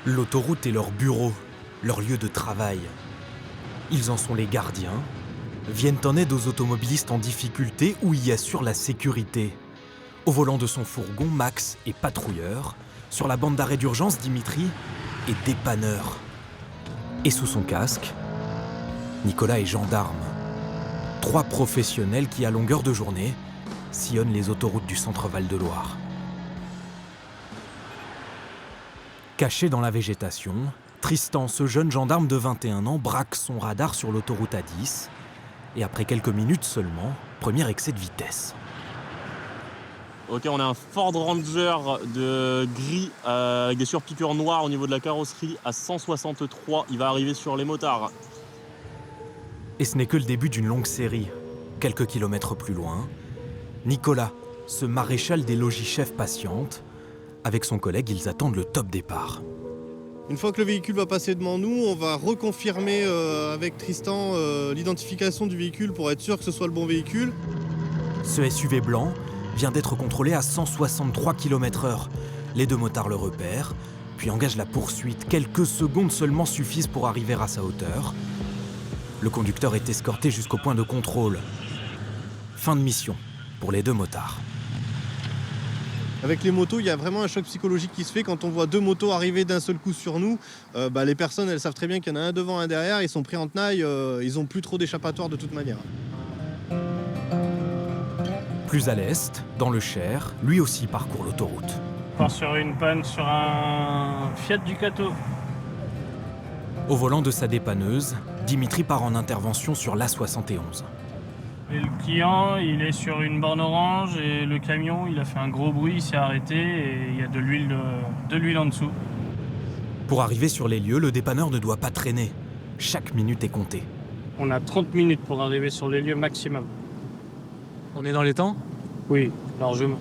L'autoroute est leur bureau, leur lieu de travail. Ils en sont les gardiens, viennent en aide aux automobilistes en difficulté ou y assurent la sécurité. Au volant de son fourgon, Max est patrouilleur. Sur la bande d'arrêt d'urgence, Dimitri est dépanneur. Et sous son casque, Nicolas est gendarme. 3 professionnels qui, à longueur de journée, sillonnent les autoroutes du centre Val-de-Loire. Caché dans la végétation, Tristan, ce jeune gendarme de 21 ans, braque son radar sur l'autoroute A10 et après quelques minutes seulement, premier excès de vitesse. Ok, on a un Ford Ranger de gris avec des surpiqûres noires au niveau de la carrosserie à 163. Il va arriver sur les motards. Et ce n'est que le début d'une longue série. Quelques kilomètres plus loin, Nicolas, ce maréchal des logis-chefs patiente. Avec son collègue, ils attendent le top départ. Une fois que le véhicule va passer devant nous, on va reconfirmer avec Tristan l'identification du véhicule pour être sûr que ce soit le bon véhicule. Ce SUV blanc vient d'être contrôlé à 163 km/h. Les 2 motards le repèrent, puis engagent la poursuite. Quelques secondes seulement suffisent pour arriver à sa hauteur. Le conducteur est escorté jusqu'au point de contrôle. Fin de mission pour les 2 motards. Avec les motos, il y a vraiment un choc psychologique qui se fait quand on voit 2 motos arriver d'un seul coup sur nous. Les personnes, elles savent très bien qu'il y en a un devant, un derrière. Ils sont pris en tenaille, ils n'ont plus trop d'échappatoire de toute manière. Plus à l'est, dans le Cher, lui aussi parcourt l'autoroute. On part sur une panne sur un Fiat Ducato. Au volant de sa dépanneuse, Dimitri part en intervention sur l'A71. Et le client, il est sur une borne orange et le camion, il a fait un gros bruit, il s'est arrêté et il y a de l'huile en dessous. Pour arriver sur les lieux, le dépanneur ne doit pas traîner. Chaque minute est comptée. On a 30 minutes pour arriver sur les lieux maximum. On est dans les temps ? Oui, largement.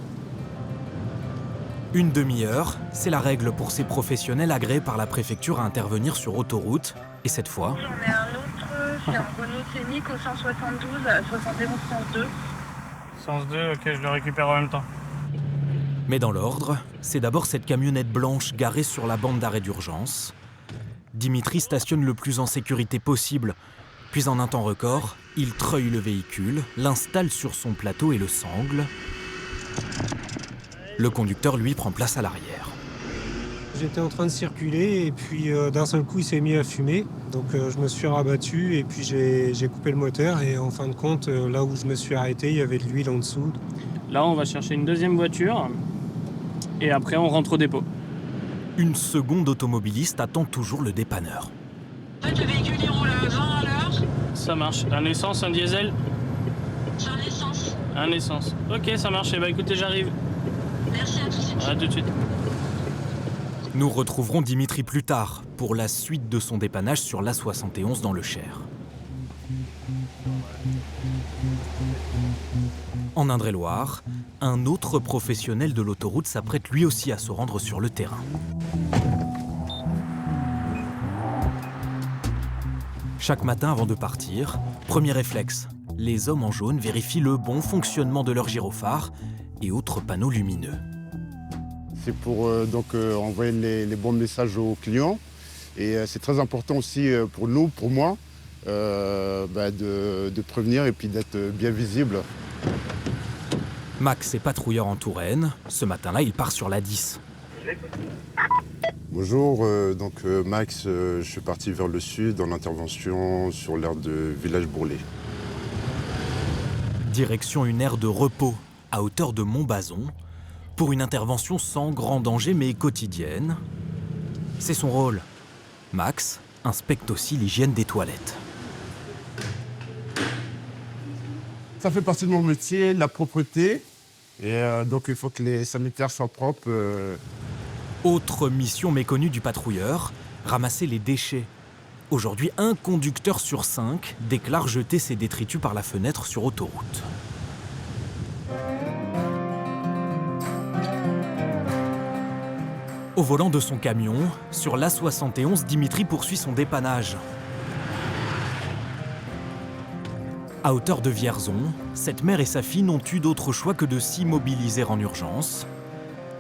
Une demi-heure, c'est la règle pour ces professionnels agréés par la préfecture à intervenir sur autoroute. Et cette fois... J'en ai un autre, c'est un Renault Scénic au 172 à 71 sens 2. Sens 2, ok, je le récupère en même temps. Mais dans l'ordre, c'est d'abord cette camionnette blanche garée sur la bande d'arrêt d'urgence. Dimitri stationne le plus en sécurité possible. Puis en un temps record, il treuille le véhicule, l'installe sur son plateau et le sangle. Le conducteur, lui, prend place à l'arrière. J'étais en train de circuler et puis d'un seul coup il s'est mis à fumer. Donc je me suis rabattu et puis j'ai coupé le moteur et en fin de compte, là où je me suis arrêté, il y avait de l'huile en dessous. Là, on va chercher une deuxième voiture et après on rentre au dépôt. Une seconde automobiliste attend toujours le dépanneur. En fait, le véhicule il roule 20 à l'heure. Ça marche. Un essence, un diesel ? C'est un essence. Un essence. Ok, ça marche. Eh ben écoutez, j'arrive. Merci, à tout de suite. À tout de suite. Nous retrouverons Dimitri plus tard pour la suite de son dépannage sur l'A71 dans le Cher. En Indre-et-Loire, un autre professionnel de l'autoroute s'apprête lui aussi à se rendre sur le terrain. Chaque matin avant de partir, premier réflexe, les hommes en jaune vérifient le bon fonctionnement de leurs gyrophares et autres panneaux lumineux. C'est pour envoyer les bons messages aux clients. Et c'est très important aussi pour nous, pour moi, de prévenir et puis d'être bien visible. Max est patrouilleur en Touraine. Ce matin-là, il part sur l'A10. Bonjour, Max, je suis parti vers le sud en intervention sur l'aire de Village-Bourlet. Direction une aire de repos à hauteur de Montbazon, pour une intervention sans grand danger mais quotidienne. C'est son rôle. Max inspecte aussi l'hygiène des toilettes. Ça fait partie de mon métier, la propreté. Et donc il faut que les sanitaires soient propres. Autre mission méconnue du patrouilleur, ramasser les déchets. Aujourd'hui, 1 conducteur sur 5 déclare jeter ses détritus par la fenêtre sur autoroute. Au volant de son camion, sur l'A71, Dimitri poursuit son dépannage. À hauteur de Vierzon, cette mère et sa fille n'ont eu d'autre choix que de s'immobiliser en urgence.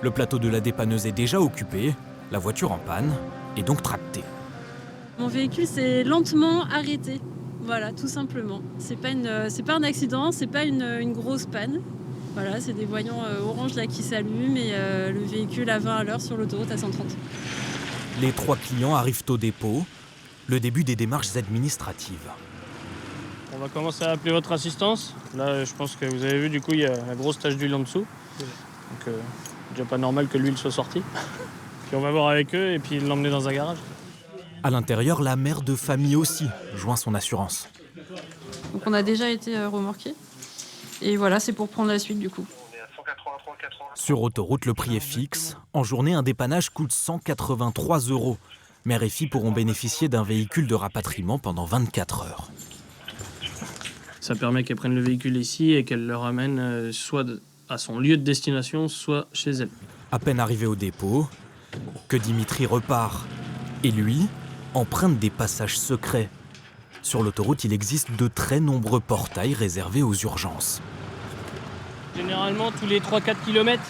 Le plateau de la dépanneuse est déjà occupé, la voiture en panne, et donc tracté. Mon véhicule s'est lentement arrêté. Voilà, tout simplement. C'est pas un accident, c'est pas une grosse panne. Voilà, c'est des voyants orange là qui s'allument et le véhicule à 20 à l'heure sur l'autoroute à 130. Les 3 clients arrivent au dépôt, le début des démarches administratives. On va commencer à appeler votre assistance. Là, je pense que vous avez vu, du coup, il y a la grosse tache d'huile en dessous. Donc, déjà pas normal que l'huile soit sortie. Puis on va voir avec eux et puis l'emmener dans un garage. À l'intérieur, la mère de famille aussi joint son assurance. Donc on a déjà été remorqué. Et voilà, c'est pour prendre la suite du coup. Sur autoroute, le prix est fixe. En journée, un dépannage coûte 183 €. Mère et fille pourront bénéficier d'un véhicule de rapatriement pendant 24 heures. Ça permet qu'elle prenne le véhicule ici et qu'elle le ramène soit à son lieu de destination, soit chez elle. À peine arrivé au dépôt, que Dimitri repart. Et lui emprunte des passages secrets. Sur l'autoroute, il existe de très nombreux portails réservés aux urgences. Généralement, tous les 3-4 km,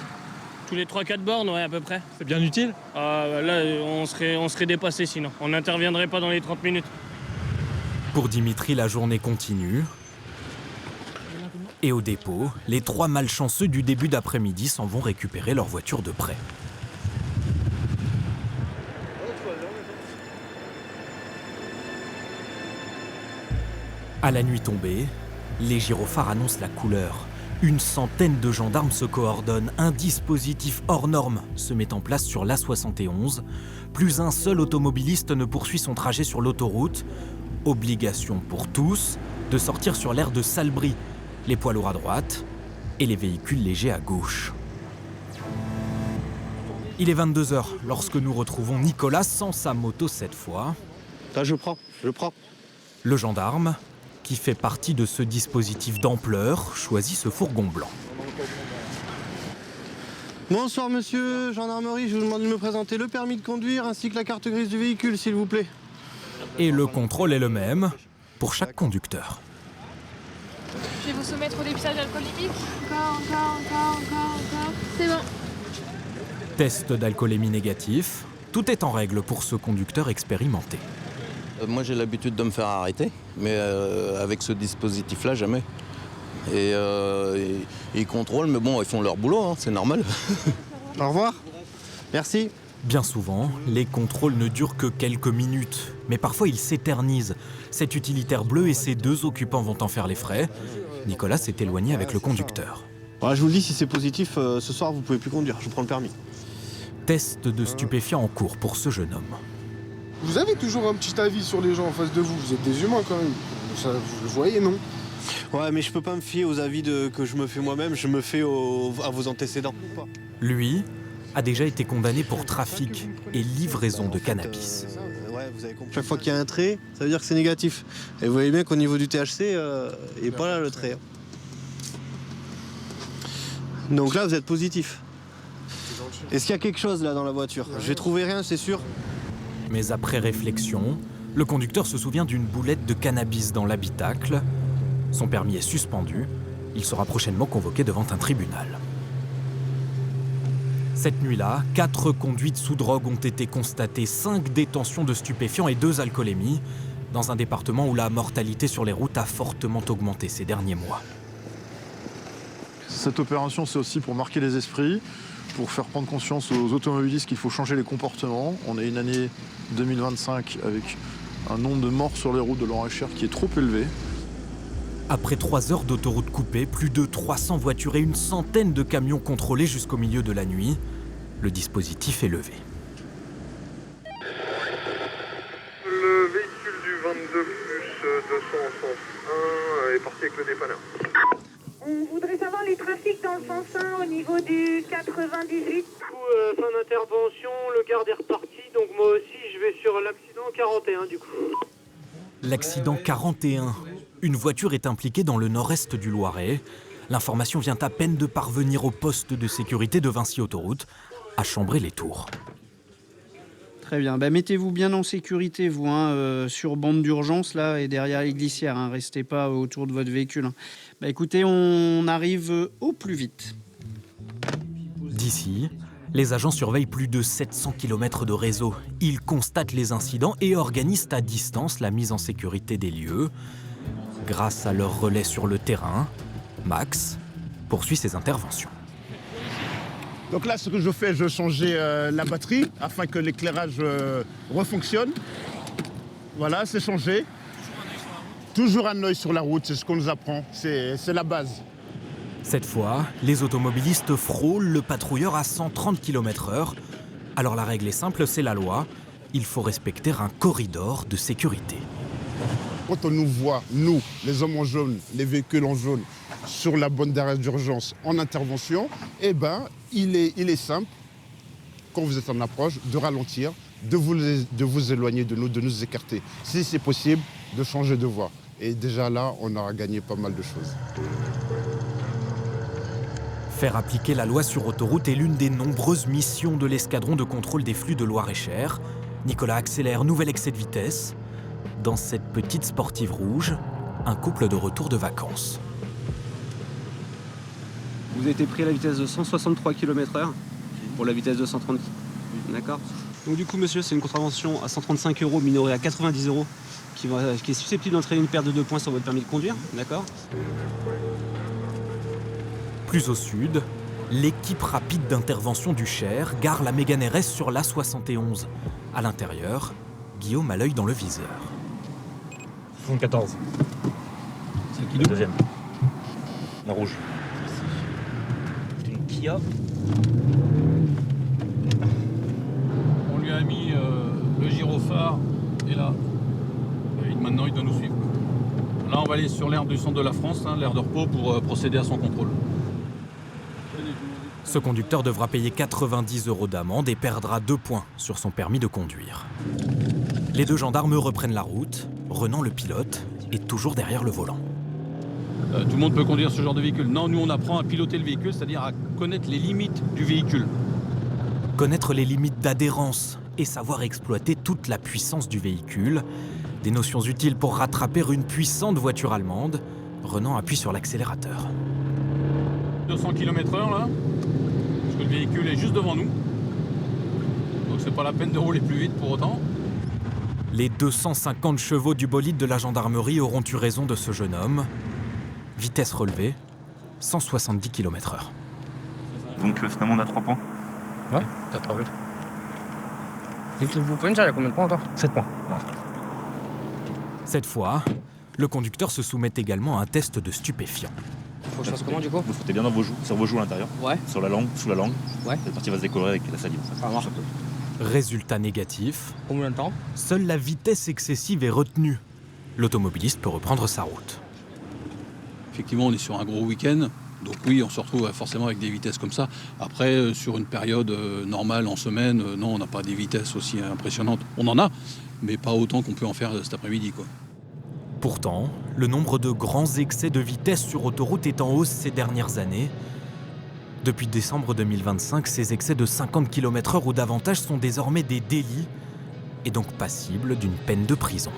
tous les 3-4 bornes, ouais, à peu près. C'est bien utile. Là, on serait dépassé sinon. On n'interviendrait pas dans les 30 minutes. Pour Dimitri, la journée continue. Et au dépôt, les 3 malchanceux du début d'après-midi s'en vont récupérer leur voiture de prêt. À la nuit tombée, les gyrophares annoncent la couleur. Une centaine de gendarmes se coordonnent. Un dispositif hors norme se met en place sur l'A71. Plus un seul automobiliste ne poursuit son trajet sur l'autoroute. Obligation pour tous de sortir sur l'aire de Salbris, les poids lourds à droite et les véhicules légers à gauche. Il est 22 h lorsque nous retrouvons Nicolas sans sa moto cette fois. Là, je prends. Le gendarme, qui fait partie de ce dispositif d'ampleur, choisit ce fourgon blanc. Bonsoir monsieur, gendarmerie, je vous demande de me présenter le permis de conduire ainsi que la carte grise du véhicule, s'il vous plaît. Et le contrôle est le même pour chaque conducteur. Je vais vous soumettre au dépistage alcoolique. Encore. C'est bon. Test d'alcoolémie négatif, tout est en règle pour ce conducteur expérimenté. Moi j'ai l'habitude de me faire arrêter, mais avec ce dispositif-là, jamais. Et ils contrôlent, mais bon, ils font leur boulot, hein, c'est normal. Au revoir. Merci. Bien souvent, les contrôles ne durent que quelques minutes, mais parfois ils s'éternisent. Cet utilitaire bleu et ses 2 occupants vont en faire les frais. Nicolas s'est éloigné avec le conducteur. Voilà, je vous le dis, si c'est positif, ce soir vous pouvez plus conduire, je vous prends le permis. Test de stupéfiants en cours pour ce jeune homme. Vous avez toujours un petit avis sur les gens en face de vous, vous êtes des humains quand même. Ça, vous le voyez, non? Ouais, mais je peux pas me fier aux avis que je me fais moi-même, je me fais à vos antécédents. Lui a déjà été condamné pour trafic et livraison de cannabis. Ouais, vous avez compris. Chaque fois qu'il y a un trait, ça veut dire que c'est négatif. Et vous voyez bien qu'au niveau du THC, il n'est pas là le trait. Donc là, vous êtes positif. Est-ce qu'il y a quelque chose là dans la voiture? Je vais trouver rien, c'est sûr. Mais après réflexion, le conducteur se souvient d'une boulette de cannabis dans l'habitacle. Son permis est suspendu. Il sera prochainement convoqué devant un tribunal. Cette nuit-là, 4 conduites sous drogue ont été constatées, 5 détentions de stupéfiants et 2 alcoolémies, dans un département où la mortalité sur les routes a fortement augmenté ces derniers mois. Cette opération, c'est aussi pour marquer les esprits, pour faire prendre conscience aux automobilistes qu'il faut changer les comportements. On est une année 2025 avec un nombre de morts sur les routes de l'enrichir qui est trop élevé. Après 3 heures d'autoroute coupée, plus de 300 voitures et une centaine de camions contrôlés jusqu'au milieu de la nuit, le dispositif est levé. Le véhicule du 22 plus 200 en sens 1 est parti avec le dépanneur. On voudrait savoir les trafics dans le sens 1 au niveau du 98. Fin d'intervention, le garde est reparti, donc moi aussi je vais sur l'accident 41 du coup. L'accident 41. Une voiture est impliquée dans le nord-est du Loiret. L'information vient à peine de parvenir au poste de sécurité de Vinci Autoroute, à Chambray-les-Tours. Très bien. Mettez-vous bien en sécurité, vous, sur bande d'urgence, là, et derrière les glissières. Restez pas autour de votre véhicule. Écoutez, on arrive au plus vite. D'ici, les agents surveillent plus de 700 km de réseau. Ils constatent les incidents et organisent à distance la mise en sécurité des lieux. Grâce à leur relais sur le terrain, Max poursuit ses interventions. Donc là, ce que je fais, je change la batterie afin que l'éclairage refonctionne. Voilà, c'est changé. Toujours un œil sur la route, c'est ce qu'on nous apprend, c'est la base. Cette fois, les automobilistes frôlent le patrouilleur à 130 km/h. Alors la règle est simple, c'est la loi. Il faut respecter un corridor de sécurité. Quand on nous voit, nous, les hommes en jaune, les véhicules en jaune, sur la bande d'arrêt d'urgence en intervention, eh ben, il est simple, quand vous êtes en approche, de ralentir, de vous éloigner de nous écarter. Si c'est possible, de changer de voie. Et déjà là, on aura gagné pas mal de choses. Faire appliquer la loi sur autoroute est l'une des nombreuses missions de l'escadron de contrôle des flux de Loir-et-Cher. Nicolas accélère, nouvel excès de vitesse. Dans cette petite sportive rouge, un couple de retour de vacances. Vous avez été pris à la vitesse de 163 km/h pour la vitesse de 130. D'accord. Donc du coup, monsieur, c'est une contravention à 135 € minorée à 90 € qui est susceptible d'entraîner une perte de 2 points sur votre permis de conduire. D'accord. Plus au sud, l'équipe rapide d'intervention du Cher gare la Mégane RS sur l'A71. À l'intérieur, Guillaume a l'œil dans le viseur. 74. C'est qui le deuxième? La rouge. C'est une Kia. On lui a mis le gyrophare et là. Et maintenant il doit nous suivre. Là on va aller sur l'aire du centre de la France, l'aire de repos pour procéder à son contrôle. Ce conducteur devra payer 90 € d'amende et perdra 2 points sur son permis de conduire. Les deux gendarmes reprennent la route. Renan, le pilote, est toujours derrière le volant. Tout le monde peut conduire ce genre de véhicule. Non, nous on apprend à piloter le véhicule, c'est-à-dire à connaître les limites du véhicule. Connaître les limites d'adhérence et savoir exploiter toute la puissance du véhicule. Des notions utiles pour rattraper une puissante voiture allemande. Renan appuie sur l'accélérateur. 200 km/h là, parce que le véhicule est juste devant nous. Donc c'est pas la peine de rouler plus vite pour autant. Les 250 chevaux du bolide de la gendarmerie auront eu raison de ce jeune homme. Vitesse relevée, 170 km/h. Donc finalement on a 3 points. Ouais, t'as 3 points. Et vous pouvez me dire, il y a combien de points encore? 7 points. Ouais. Cette fois, le conducteur se soumet également à un test de stupéfiants. Faut que je fasse comment du coup? Vous foutez bien dans vos joues, sur vos joues à l'intérieur. Ouais. Sur la langue, sous la langue. Ouais. Cette partie va se décolorer avec la salive. Ça marche. Résultat négatif. Combien de temps? Seule la vitesse excessive est retenue. L'automobiliste peut reprendre sa route. Effectivement, on est sur un gros week-end. Donc oui, on se retrouve forcément avec des vitesses comme ça. Après, sur une période normale en semaine, non, on n'a pas des vitesses aussi impressionnantes. On en a, mais pas autant qu'on peut en faire cet après-midi, quoi. Pourtant, le nombre de grands excès de vitesse sur autoroute est en hausse ces dernières années. Depuis décembre 2025, ces excès de 50 km/h ou davantage sont désormais des délits et donc passibles d'une peine de prison.